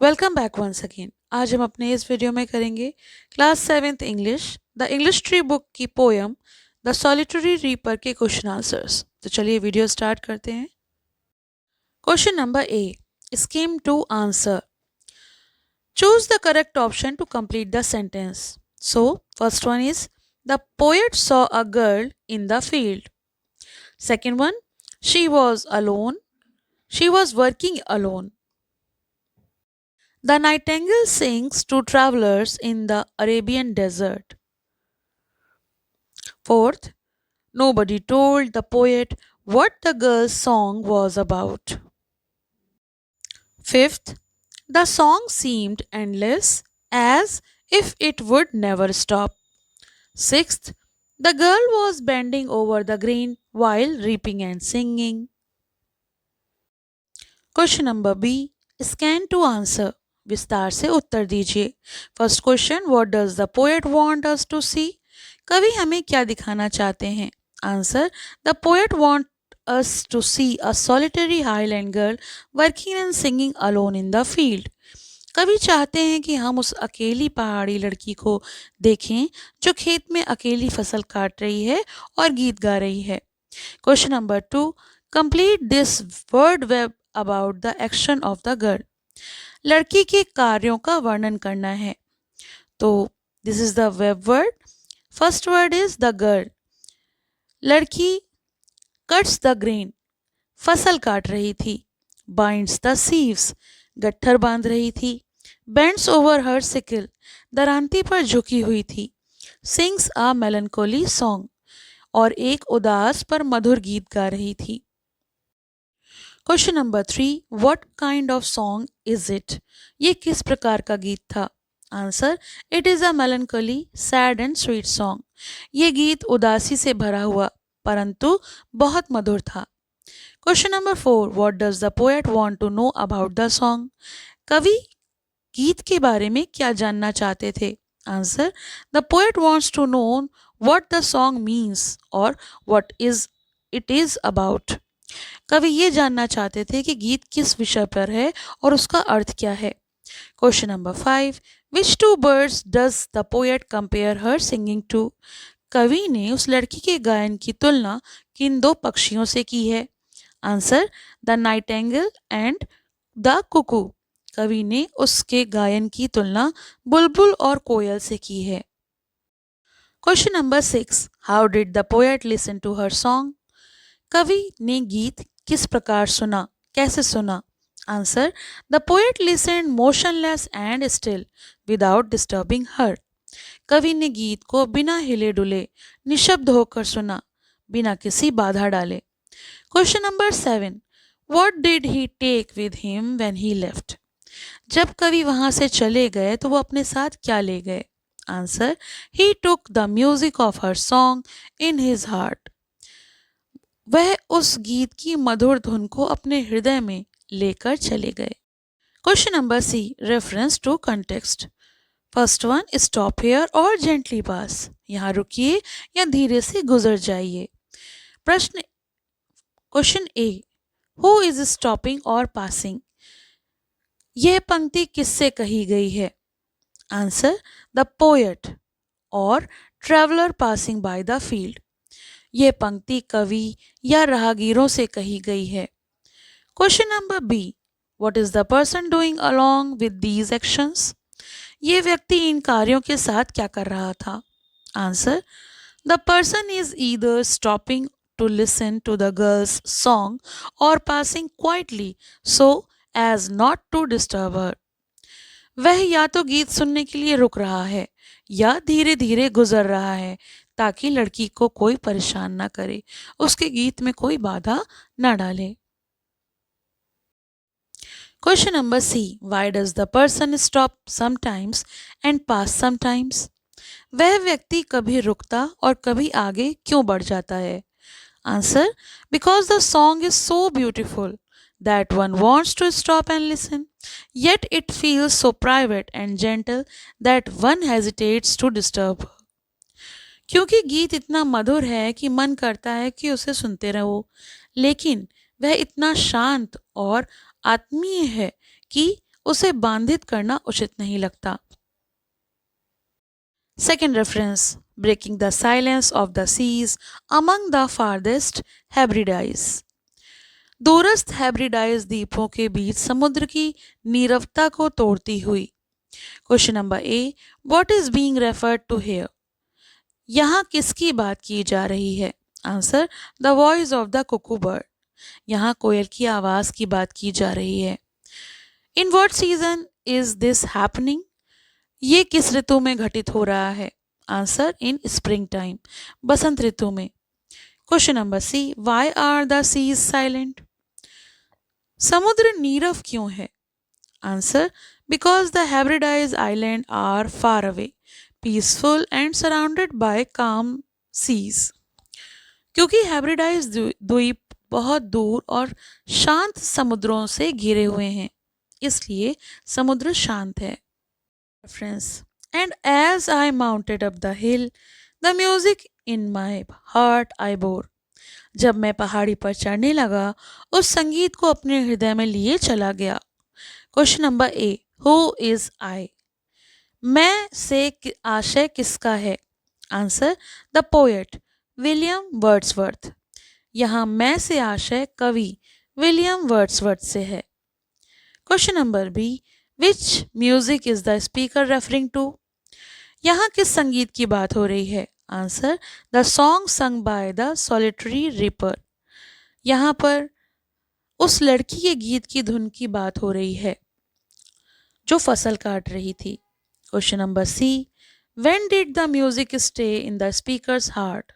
Welcome back once again. आज हम अपने इस वीडियो में करेंगे class 7th English the English tree book की पोयम द सॉलिटरी रीपर के क्वेश्चन आंसर्स। तो चलिए वीडियो स्टार्ट करते हैं। Question number A, scheme to answer. Choose the correct option to complete the sentence. So first one is the poet saw a girl in the field. Second one, she was alone, she was working alone. The nightingale sings to travelers in the Arabian desert. Fourth, nobody told the poet what the girl's song was about. Fifth, the song seemed endless, as if it would never stop. Sixth, the girl was bending over the grain while reaping and singing. Question number B, scan to answer. विस्तार से उत्तर दीजिए। First question, what does the poet want us to see. कवि हमें क्या दिखाना चाहते हैं। Answer, the poet want us to see a solitary highland girl working and singing alone in the field. कवि चाहते हैं कि हम उस अकेली पहाड़ी लड़की को देखें जो खेत में अकेली फसल काट रही है और गीत गा रही है। Question number two, complete this word web about the action of the girl. लड़की के कार्यों का वर्णन करना है। तो this is the web word. First word is the girl. लड़की कट्स द ग्रेन, फसल काट रही थी। बाइंड्स द सीव्स, गट्ठर बांध रही थी। बेंड्स ओवर हर सिकल, दरांती पर झुकी हुई थी। सिंग्स अ मेलनकोली सॉन्ग, और एक उदास पर मधुर गीत गा रही थी। Question number three, what kind of song is it. ये किस प्रकार का गीत था। Answer, it is a melancholy sad and sweet song. ये गीत उदासी से भरा हुआ परंतु बहुत मधुर था। Question number four, what does the poet want to know about the song. कवि गीत के बारे में क्या जानना चाहते थे। Answer, the poet wants to know what the song means और what is it is about. कवि ये जानना चाहते थे कि गीत किस विषय पर है और उसका अर्थ क्या है। Question number five, which two birds does the poet compare her singing to. कवि ने उस लड़की के गायन की तुलना किन दो पक्षियों से की है। Answer, the Nightingale and the Kuku. कवि ने उसके गायन की तुलना बुलबुल और कोयल से की है। Question number six, how did the poet listen to her song. कवि ने गीत किस प्रकार सुना, कैसे सुना। Answer, the poet listened motionless and still without disturbing her. कवि ने गीत को बिना हिले डुले निशब्द होकर सुना, बिना किसी बाधा डाले। Question number seven, what did he take with him when he left. जब कवि वहां से चले गए तो वो अपने साथ क्या ले गए। Answer, he took the music of her song in his heart. वह उस गीत की मधुर धुन को अपने हृदय में लेकर चले गए। Question number C, reference to context. First one, stop here or gently pass. यहाँ रुकिए या धीरे से गुजर जाइए। प्रश्न, question A, who is stopping or passing. यह पंक्ति किससे कही गई है। Answer, the poet or traveller passing by the field. यह पंक्ति कवि या राहगीरों से कही गई है। Question number B, what is the person doing along with these actions. ये व्यक्ति इन कार्यों के साथ क्या कर रहा था। Answer, the person is either stopping to listen to the girl's song और passing quietly so as not to disturb her. वह या तो गीत सुनने के लिए रुक रहा है या धीरे धीरे गुजर रहा है ताकि लड़की को कोई परेशान ना करे, उसके गीत में कोई बाधा ना डाले। Question number C, why does the person stop sometimes and pass sometimes. वह व्यक्ति कभी रुकता और कभी आगे क्यों बढ़ जाता है। Answer, because the song is so beautiful that one wants to stop and listen, yet it feels so private and gentle that one hesitates to disturb. क्योंकि गीत इतना मधुर है कि मन करता है कि उसे सुनते रहो, लेकिन वह इतना शांत और आत्मीय है कि उसे बांधित करना उचित नहीं लगता। Second reference, breaking the silence of the seas among the farthest Hebrides. दूरस्थ हेब्रिडाइज द्वीपों के बीच समुद्र की नीरवता को तोड़ती हुई। Question number A, what is being referred to here? यहाँ किसकी बात की जा रही है? Answer, the voice of the cuckoo bird. यहाँ कोयल की आवाज की बात की जा रही है। In what season is this happening? ये किस ऋतु में घटित हो रहा है? आंसर, इन स्प्रिंग टाइम, बसंत ऋतु में। Question number C, why are the seas silent? समुद्र नीरव क्यों है? Answer, because the Hebrides island are far away, peaceful and surrounded by calm seas. क्योंकि हेब्रिडाइज द्वीप बहुत दूर और शांत समुद्रों से घिरे हुए हैं, इसलिए समुद्र शांत है। Friends, and as I mounted up the hill, the music in my heart I bore. जब मैं पहाड़ी पर चढ़ने लगा, उस संगीत को अपने हृदय में लिए चला गया। Question number A, who is I? मैं से आशय किसका है? Answer, the poet William Wordsworth. यहाँ मैं से आशय कवि विलियम वर्ड्सवर्थ से है। Question number B, which music is the speaker referring to? यहाँ किस संगीत की बात हो रही है? Answer, the song sung by the solitary reaper. यहाँ पर उस लड़की के गीत की धुन की बात हो रही है जो फसल काट रही थी। Question number C, when did the music stay in the speaker's heart?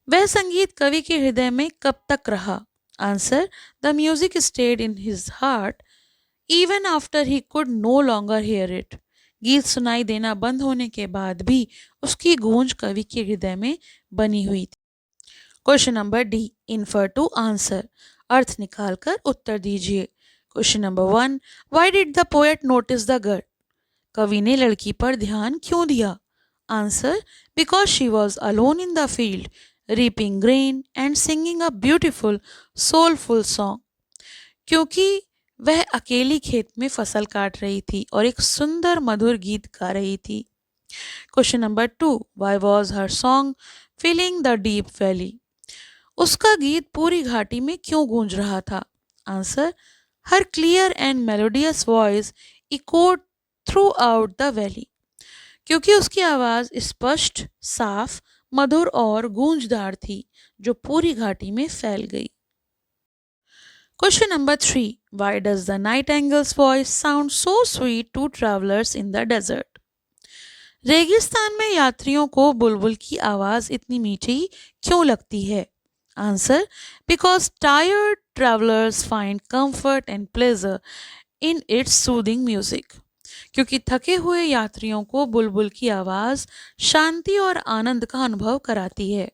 वह संगीत कवि के हृदय में कब तक रहा? Answer, the music stayed in his heart even after he could no longer hear it. गीत सुनाई देना बंद होने के बाद भी उसकी गूंज कवि के हृदय में बनी हुई थी। Question number D, infer to answer, अर्थ निकालकर उत्तर दीजिए। Question number 1, why did the poet notice the girl? कवि ने लड़की पर ध्यान क्यों दिया? Answer, because she was alone in the field reaping grain and singing a beautiful soulful song. क्योंकि वह अकेली खेत में फसल काट रही थी और एक सुंदर मधुर गीत गा रही थी। Question number 2, why was her song filling the deep valley? उसका गीत पूरी घाटी में क्यों गूंज रहा था? Answer, her clear and melodious voice echoed throughout the valley. क्योंकि उसकी आवाज स्पष्ट, साफ, मधुर और गूंजदार थी जो पूरी घाटी में फैल गई। Question number 3, why does the nightingale's voice sound so sweet to travelers in the desert? रेगिस्तान में यात्रियों को बुलबुल की आवाज इतनी मीठी क्यों लगती है? Answer, because tired travelers find comfort and pleasure in its soothing music. क्योंकि थके हुए यात्रियों को बुलबुल की आवाज शांति और आनंद का अनुभव कराती है।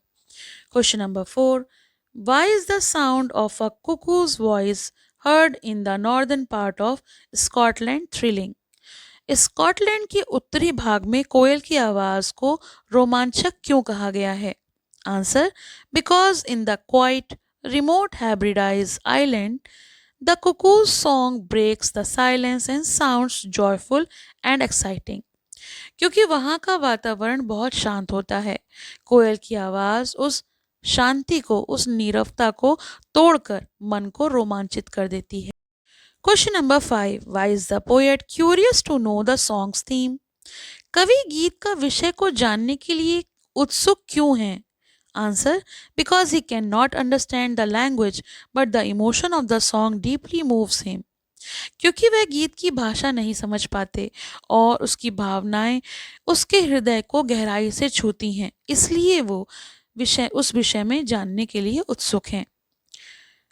Question number 4, why is the sound of a cuckoo's voice heard in the northern part of Scotland thrilling? Scotland के उत्तरी भाग में कोयल की आवाज को रोमांचक क्यों कहा गया है? Answer, because in the quiet remote Hebrides island the cuckoo's song breaks the silence and sounds joyful and exciting. क्योंकि वहाँ का वातावरण बहुत शांत होता है, कोयल की आवाज उस शांति को, उस नीरवता को तोड़कर मन को रोमांचित कर देती है। Question number 5, why is the poet curious to know the song's theme? कवि गीत का विषय को जानने के लिए उत्सुक क्यों है? Answer, because he can not understand the language but the emotion of the song deeply moves him. क्योंकि वह गीत की भाषा नहीं समझ पाते और उसकी भावनाएं उसके हृदय को गहराई से छूती हैं, इसलिए वो उस विषय में जानने के लिए उत्सुक हैं।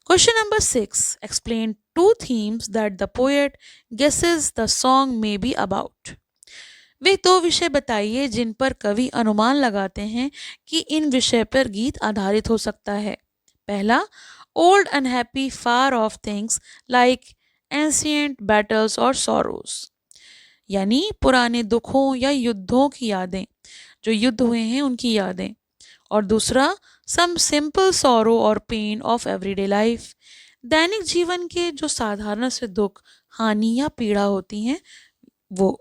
Question number 6, explain 2 themes that the poet guesses the song may be about. वे 2 विषय बताइए जिन पर कवि अनुमान लगाते हैं कि इन विषय पर गीत आधारित हो सकता है। पहला, old unhappy far of things like ancient battles और सॉरोज, यानी पुराने दुखों या युद्धों की यादें, जो युद्ध हुए हैं उनकी यादें। और दूसरा, सम सिंपल सॉरो और पेन ऑफ एवरीडे लाइफ, दैनिक जीवन के जो साधारण से दुख, हानि या पीड़ा होती हैं वो।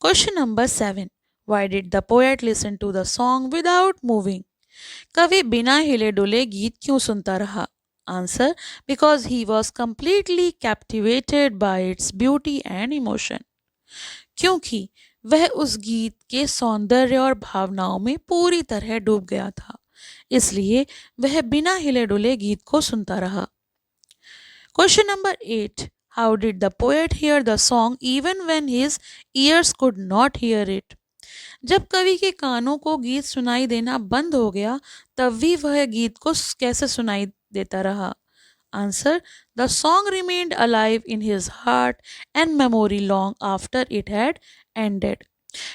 Question number 7, why did the poet listen to the song without moving? कवि बिना हिले डुले गीत क्यों सुनता रहा? Answer, because he was completely captivated by its beauty and emotion. क्योंकि वह उस गीत के सौंदर्य और भावनाओं में पूरी तरह डूब गया था, इसलिए वह बिना हिले डुले गीत को सुनता रहा। Question number 8, how did the poet here the song even when his years could not here it? जब कवि के कानों को गीत सुनाई देना बंद हो गया, तब भी वह गीत को कैसे सुनाई देता रहा? Answer, the song remained alive in his heart and memory long after it had ended.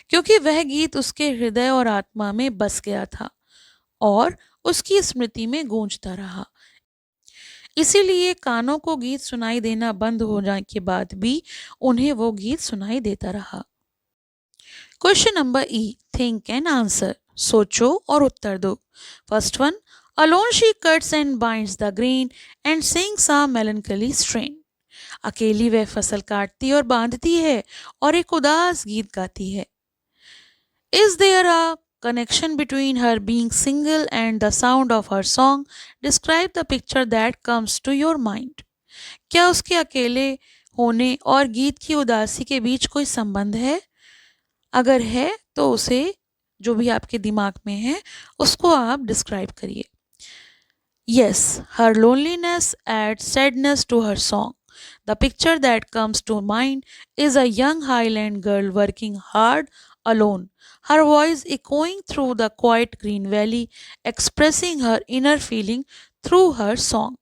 क्योंकि वह गीत उसके हृदय और आत्मा में बस गया था और उसकी स्मृति में गूंजता रहा, इसीलिए कानों को गीत सुनाई देना बंद हो जाने के बाद भी उन्हें वो गीत सुनाई देता रहा। Question number E, think and answer, सोचो और उत्तर दो। First one, alone she cuts and binds the grain and sings a मेलनकली strain. अकेली वह फसल काटती और बांधती है और एक उदास गीत गाती है। Is there a connection between her being single and the sound of her song? Describe the picture that comes to your mind. क्या उसके अकेले होने और गीत की उदासी के बीच कोई संबंध है? अगर है तो उसे, जो भी आपके दिमाग में है, उसको आप डिस्क्राइब करिए। Yes, her loneliness adds sadness to her song. The picture that comes to mind is a young Highland girl working hard alone, her voice echoing through the quiet green valley, expressing her inner feeling through her song.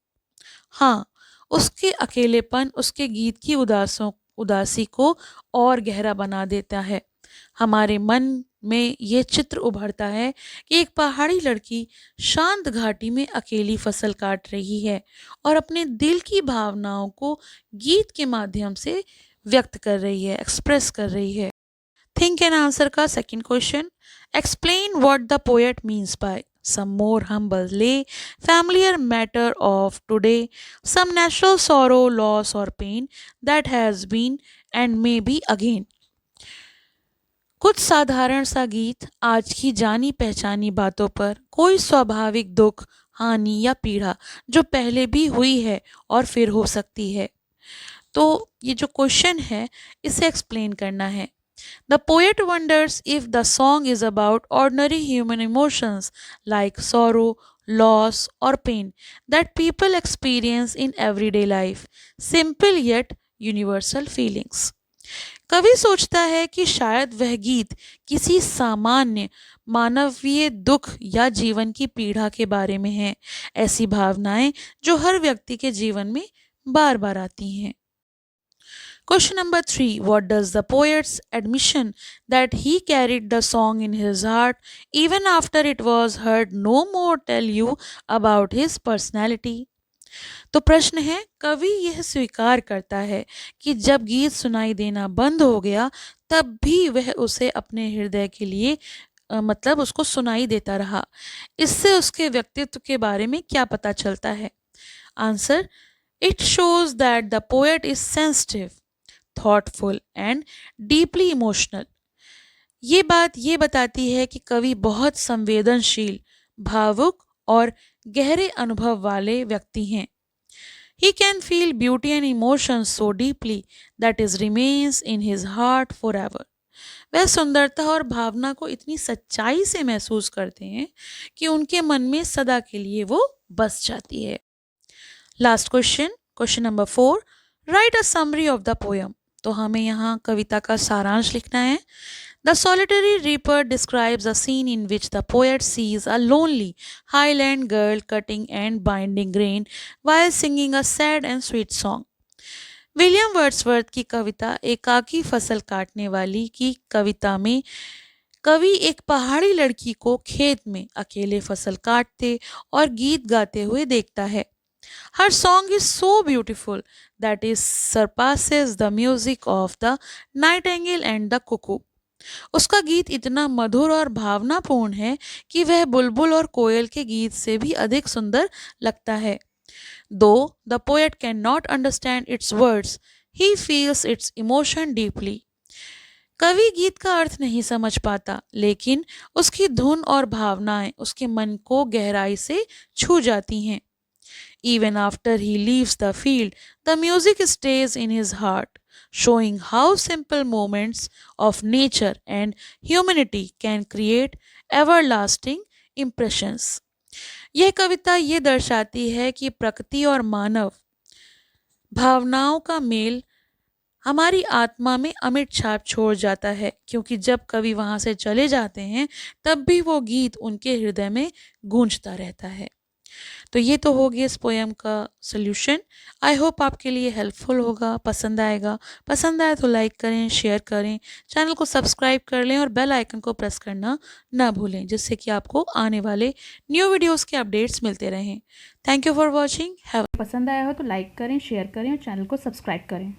हाँ, उसके अकेलेपन उसके गीत की उदासी को और गहरा बना देता है। हमारे मन में ये चित्र उभरता है कि एक पहाड़ी लड़की शांत घाटी में अकेली फसल काट रही है और अपने दिल की भावनाओं को गीत के माध्यम से व्यक्त कर रही है, एक्सप्रेस कर रही है। थिंक एंड आंसर का second question, explain what the poet means by some more humble lay, familiar matter of today, some natural sorrow, loss or pain that has been and may be again. कुछ साधारण सा गीत आज की जानी पहचानी बातों पर, कोई स्वाभाविक दुख, हानि या पीड़ा जो पहले भी हुई है और फिर हो सकती है। तो ये जो क्वेश्चन है इसे एक्सप्लेन करना है। The poet wonders if the song is about ordinary human emotions like sorrow, loss, or pain that people experience in everyday life, simple yet universal feelings. कवि सोचता है कि शायद वह गीत किसी सामान्य मानवीय दुख या जीवन की पीड़ा के बारे में है, ऐसी भावनाएं जो हर व्यक्ति के जीवन में बार बार आती हैं। Question number 3. What does the poet's admission that he carried the song in his heart even after it was heard no more tell you about his personality? तो प्रश्न है, कवि यह स्वीकार करता है कि जब गीत सुनाई देना बंद हो गया तब भी वह उसे अपने हृदय के लिए मतलब उसको सुनाई देता रहा। इससे उसके व्यक्तित्व के बारे में क्या पता चलता है? Answer, it shows that the poet is sensitive, thoughtful and deeply emotional. ये बात ये बताती है कि कवि बहुत संवेदनशील, भावुक और गहरे अनुभव वाले व्यक्ति हैं। He can feel beauty and emotion so deeply that it remains in his heart forever. वह सुंदरता और भावना को इतनी सच्चाई से महसूस करते हैं कि उनके मन में सदा के लिए वो बस जाती है। Last question, question number 4, right a summary of the poem. तो हमें यहाँ कविता का सारांश लिखना है। The solitary reaper describes a scene in which the poet sees a lonely highland girl cutting and binding grain while singing a sad and sweet song. William Wordsworth की कविता एकाकी फसल काटने वाली की कविता में कवि एक पहाड़ी लड़की को खेत में अकेले फसल काटते और गीत गाते हुए देखता है। Her song is so beautiful that it surpasses the music of the nightingale and the cuckoo. उसका गीत इतना मधुर और भावनापूर्ण है कि वह बुलबुल और कोयल के गीत से भी अधिक सुंदर लगता है। Though the poet cannot understand its words, he feels its emotion deeply. कवि गीत का अर्थ नहीं समझ पाता, लेकिन उसकी धुन और भावनाएं उसके मन को गहराई से छू जाती हैं. Even after he leaves the field, the music stays in his heart, showing how simple moments of nature and humanity can create everlasting impressions. यह कविता ये दर्शाती है कि प्रकृति और मानव भावनाओं का मेल हमारी आत्मा में अमिट छाप छोड़ जाता है, क्योंकि जब कवि वहाँ से चले जाते हैं तब भी वो गीत उनके हृदय में गूंजता रहता है. तो ये तो हो गया इस पोएम का सोल्यूशन. आई होप आपके लिए हेल्पफुल होगा, पसंद आएगा. पसंद आए तो लाइक करें, शेयर करें, चैनल को सब्सक्राइब कर लें और बेल आइकन को प्रेस करना ना भूलें, जिससे कि आपको आने वाले न्यू वीडियोस के अपडेट्स मिलते रहें. Thank you for watching. पसंद आया हो तो लाइक करें, शेयर करें और चैनल को सब्सक्राइब करें.